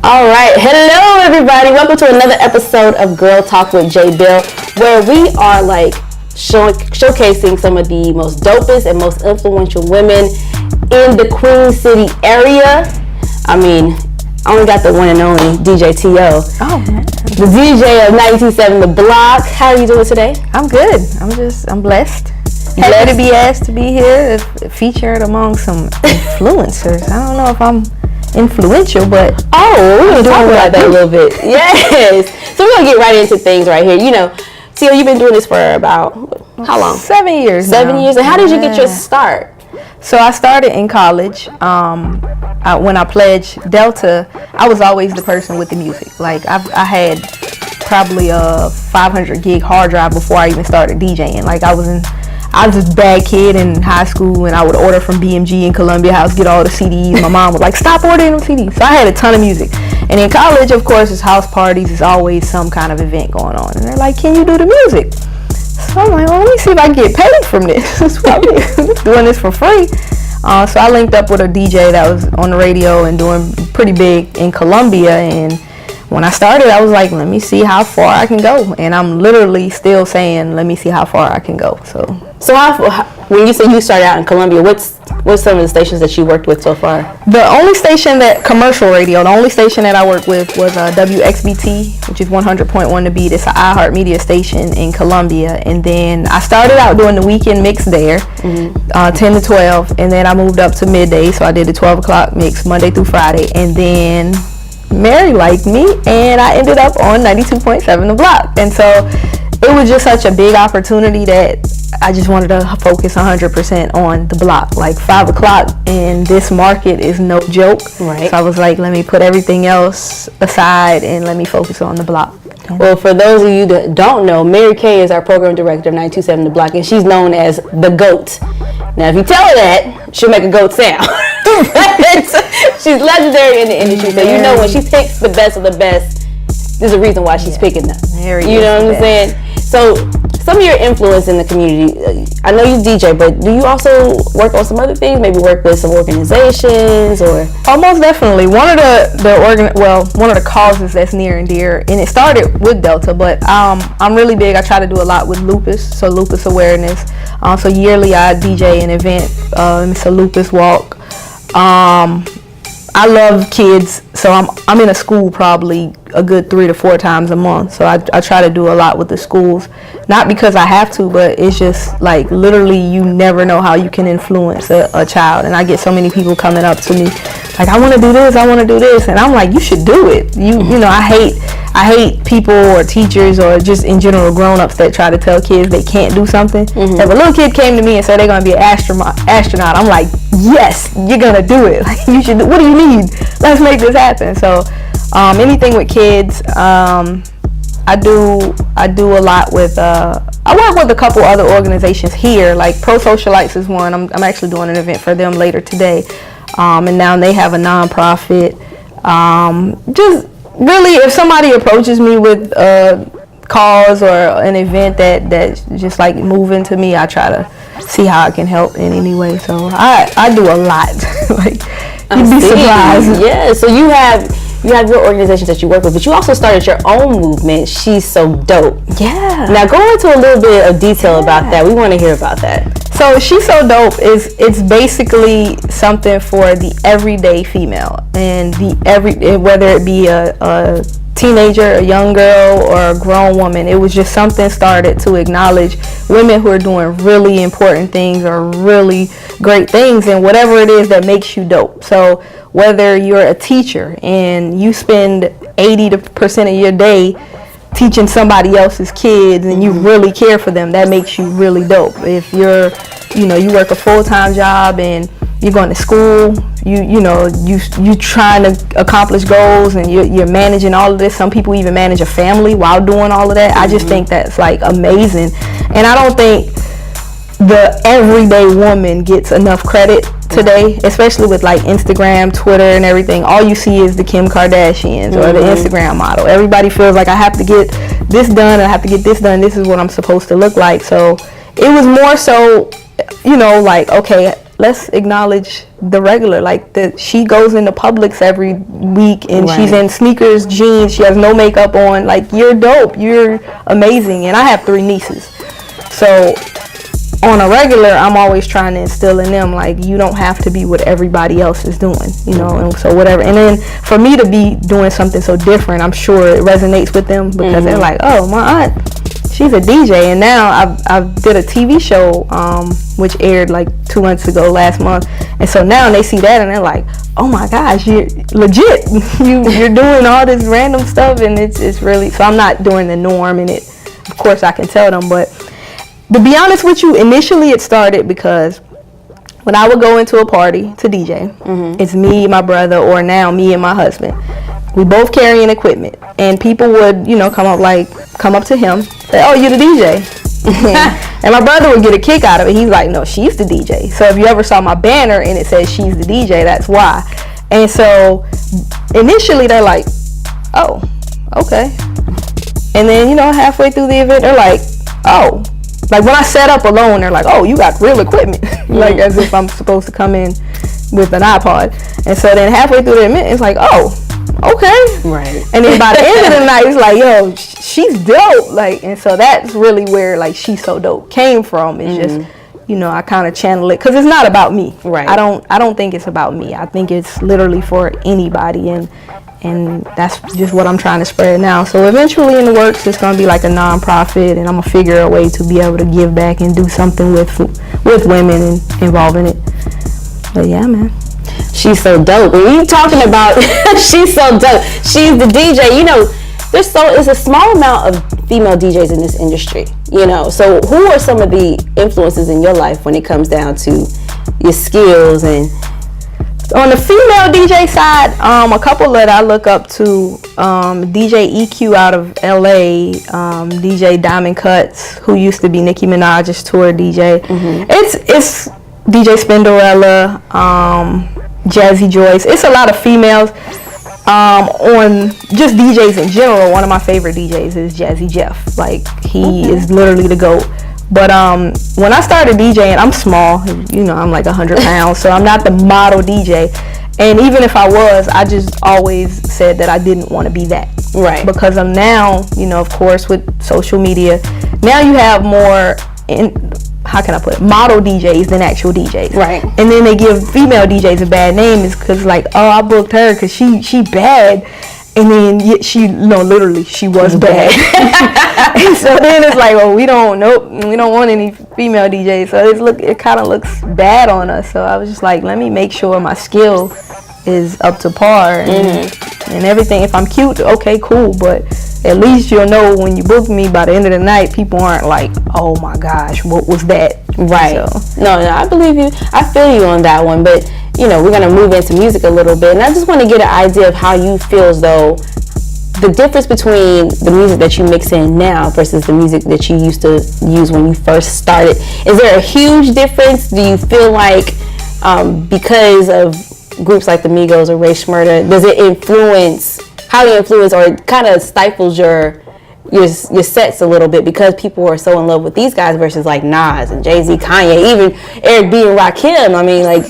All right. Hello, everybody. Welcome to another episode of Girl Talk with J.Belle, where we are showcasing some of the most dopest and most influential women in the Queen City area. I mean, I only got the one and only DJ T.O. Oh, man. The DJ of 927 The Block. How are you doing today? I'm good. I'm blessed. Happy to be asked to be here, featured among some influencers. I don't know if I'm influential, but we're going to talk about that a little bit. Yes. So we're going to get right into things right here. You know, Tio, you've been doing this for about, how long? 7 years 7 years. And how did you get your start? So I started in college. When I pledged Delta, I was always the person with the music. Like I had probably a 500 gig hard drive before I even started DJing. Like I was this bad kid in high school, and I would order from BMG in Columbia House, get all the CDs. My mom was like, stop ordering them CDs. So I had a ton of music. And in college, of course, it's house parties. It's always some kind of event going on. And they're like, can you do the music? So I'm like, well, let me see if I can get paid from this. It's probably doing this for free. So I linked up with a DJ that was on the radio and doing pretty big in Columbia. And when I started, I was like, let me see how far I can go. And I'm literally still saying, let me see how far I can go. So when you say you started out in Columbia, what's some of the stations that you worked with so far? The only station commercial radio, the only station that I worked with was WXBT, which is 100.1 The Beat. It's an iHeartMedia station in Columbia. And then I started out doing the weekend mix there, 10 to 12. And then I moved up to midday. So I did the 12 o'clock mix Monday through Friday. And then Mary liked me, and I ended up on 92.7 The Block. And so it was just such a big opportunity that I just wanted to focus 100% on The Block. Like 5 o'clock in this market is no joke. Right. So I was like, let me put everything else aside and let me focus on The Block. Well, for those of you that don't know, Mary Kay is our program director of 927 The Block, and she's known as the GOAT. Now, if you tell her that, she'll make a GOAT sound. She's legendary in the industry, so you know when she picks the best of the best, there's a reason why she's picking them. You know what I'm saying? So, some of your influence in the community, I know you DJ, but do you also work on some other things? Maybe work with some organizations or? Oh, most definitely. One of the causes that's near and dear, and it started with Delta, but I'm really big. I try to do a lot with lupus, so lupus awareness. So yearly I DJ an event. It's a lupus walk. I love kids, so I'm in a school probably a good 3 to 4 times a month. So I try to do a lot with the schools, not because I have to, but it's just like literally you never know how you can influence a child. And I get so many people coming up to me like, I want to do this, I want to do this, and I'm like, you should do it. You know, I hate people or teachers or just in general grown-ups that try to tell kids they can't do something. If a little kid came to me and said they're going to be an astronaut, I'm like, yes, you're going to do it. Like, you should. What do you need? Let's make this happen. So anything with kids, I do a lot with, I work with a couple other organizations here, like Pro Socialites is one. I'm actually doing an event for them later today. And now they have a nonprofit. Just really, if somebody approaches me with a cause or an event that just like moving to me, I try to see how I can help in any way. So I do a lot. Like, you'd be surprised. Yeah. So you have your organizations that you work with, but you also started your own movement, She's So Dope. Yeah. Now go into a little bit of detail about that. We want to hear about that. So She's So Dope it's basically something for the everyday female, and whether it be a teenager, a young girl, or a grown woman. It was just something started to acknowledge women who are doing really important things or really great things, and whatever it is that makes you dope. So whether you're a teacher and you spend 80% of your day teaching somebody else's kids and you really care for them, that makes you really dope. If you work a full-time job and you're going to school, you trying to accomplish goals, and you're managing all of this. Some people even manage a family while doing all of that. I just think that's like amazing, and I don't think the everyday woman gets enough credit today, especially with like Instagram, Twitter, and everything. All you see is the Kim Kardashians or the Instagram model. Everybody feels like I have to get this done, I have to get this done, this is what I'm supposed to look like. So it was more so, like, okay, let's acknowledge the regular. Like, she goes into Publix every week and she's in sneakers, jeans, she has no makeup on. Like, you're dope, you're amazing. And I have 3 nieces, so on a regular, I'm always trying to instill in them, like, you don't have to be what everybody else is doing, you know, and so whatever. And then for me to be doing something so different, I'm sure it resonates with them, because they're like, oh, my aunt, she's a DJ. And now I did a TV show, which aired like 2 months ago, last month. And so now they see that and they're like, oh my gosh, you're legit. You're doing all this random stuff, and it's really, so I'm not doing the norm in it. Of course I can tell them, but to be honest with you, initially it started because when I would go into a party to DJ, it's me, my brother, or now me and my husband. We both carrying equipment, and people would, you know, come up to him, say, oh, you the DJ? And my brother would get a kick out of it. He's like, no, she's the DJ. So if you ever saw my banner and it says she's the DJ, that's why. And so initially they're like, oh, okay. And then, you know, halfway through the event, they're like, oh. Like, when I set up alone, they're like, oh, you got real equipment. Like, as if I'm supposed to come in with an iPod. And so then halfway through the event, it's like, oh, okay. Right. And then by the end of the night, it's like, yo, she's dope. Like, and so that's really where, like, She's So Dope came from. It's just, you know, I kind of channel it, because it's not about me. Right. I don't think it's about me. I think it's literally for anybody, and that's just what I'm trying to spread now. So eventually in the works, it's going to be like a non-profit, and I'm going to figure a way to be able to give back and do something with women and involving it. But yeah, man. She's so dope. When you talking about She's so dope, she's the DJ, you know, it's a small amount of female DJs in this industry, you know. So who are some of the influences in your life when it comes down to your skills? And on the female DJ side, a couple that I look up to, DJ EQ out of LA, DJ Diamond Cuts, who used to be Nicki Minaj's tour DJ. It's DJ Spinderella, Jazzy Joyce. It's a lot of females. On just DJs in general, one of my favorite DJs is Jazzy Jeff. Like, he is literally the GOAT. But when I started DJing, I'm small, you know, I'm like 100 pounds, so I'm not the model DJ. And even if I was, I just always said that I didn't want to be that. Right. Because I'm now, you know, of course, with social media, now you have more, how can I put it, model DJs than actual DJs. Right. And then they give female DJs a bad name, is because, like, oh, I booked her because she bad. And then she, you know, literally, she was bad. And so then it's like, well, we don't want any female DJs. So it kind of looks bad on us. So I was just like, let me make sure my skill is up to par and everything. If I'm cute, okay, cool. But at least you'll know when you book me, by the end of the night, people aren't like, oh my gosh, what was that? Right. So. No, I believe you. I feel you on that one. But, you know, we're going to move into music a little bit. And I just want to get an idea of how you feel as though the difference between the music that you mix in now versus the music that you used to use when you first started. Is there a huge difference? Do you feel like because of groups like the Migos or Ray Schmurda, does it influence, how do you influence, or it kind of stifles your sets a little bit because people are so in love with these guys versus like Nas and Jay-Z, Kanye, even Eric B and Rakim? I mean, like,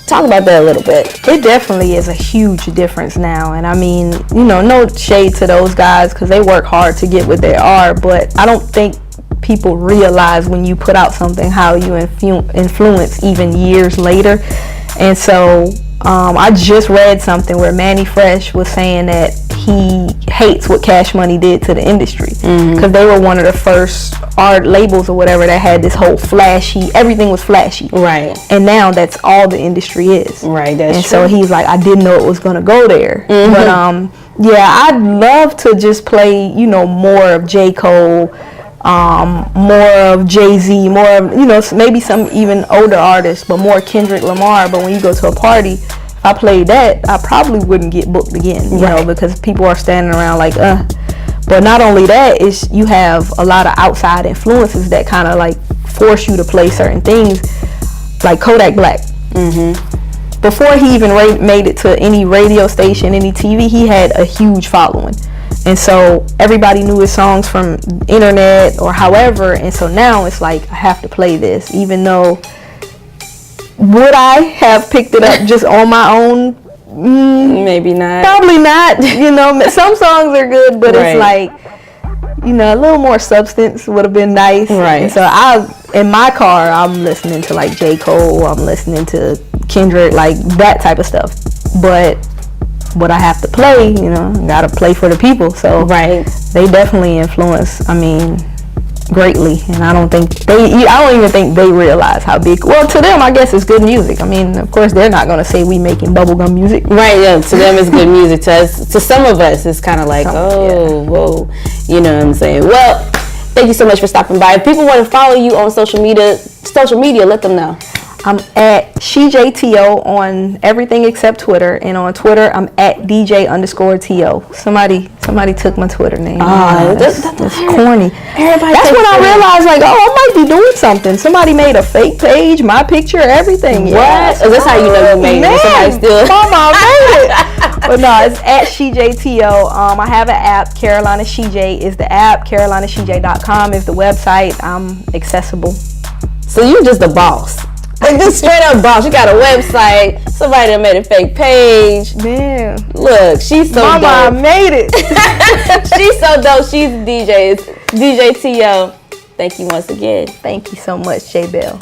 talk about that a little bit. It definitely is a huge difference now. And I mean, you know, no shade to those guys because they work hard to get what they are, but I don't think people realize when you put out something how you influence even years later. And so I just read something where Manny Fresh was saying that he hates what Cash Money did to the industry because they were one of the first art labels or whatever that had this whole flashy, everything was flashy. Right. And now that's all the industry is. Right, that's and true. So he's like, I didn't know it was going to go there. But yeah, I'd love to just play, you know, more of J. Cole, more of Jay-Z, more of, you know, maybe some even older artists, but more Kendrick Lamar. But when you go to a party, if I played that, I probably wouldn't get booked again, you know, because people are standing around like, But not only that, is you have a lot of outside influences that kind of like force you to play certain things, like Kodak Black. Before he even made it to any radio station, any TV, he had a huge following. And so everybody knew his songs from internet or however. And so now it's like, I have to play this, even though Would I have picked it up just on my own? Maybe not. Probably not. You know, some songs are good, but Right. it's like, you know, a little more substance would have been nice. Right. And so in my car, I'm listening to like J. Cole, I'm listening to Kendrick, like that type of stuff. But what I have to play, you know, gotta play for the people. So Right. they definitely influence, I mean, greatly. And I don't even think they realize how big. Well, to them, I guess it's good music. I mean, of course, they're not gonna say we making bubblegum music. Right, yeah, to them it's good music. To us, to some of us, it's kind of like, yeah. whoa, you know what I'm saying? Well, thank you so much for stopping by. If people want to follow you on social media, let them know. I'm at SheJTO on everything except Twitter, and on Twitter I'm at DJ_TO. Somebody took my Twitter name. That's corny. That's when I realized, like, I might be doing something. Somebody made a fake page, my picture, everything. What? Yes. That's how you know you made it. Somebody still. Mama, I made it. But no, it's at SheJTO. I have an app. Carolina SheJ is the app. CarolinaSheJ.com is the website. I'm accessible. So you just a boss. Like, just straight up boss. You got a website. Somebody that made a fake page. Man, Look, she's so Mama, I dope. made it. She's so dope. She's the DJ. It's DJ TO. Thank you once again. Thank you so much, J.Belle.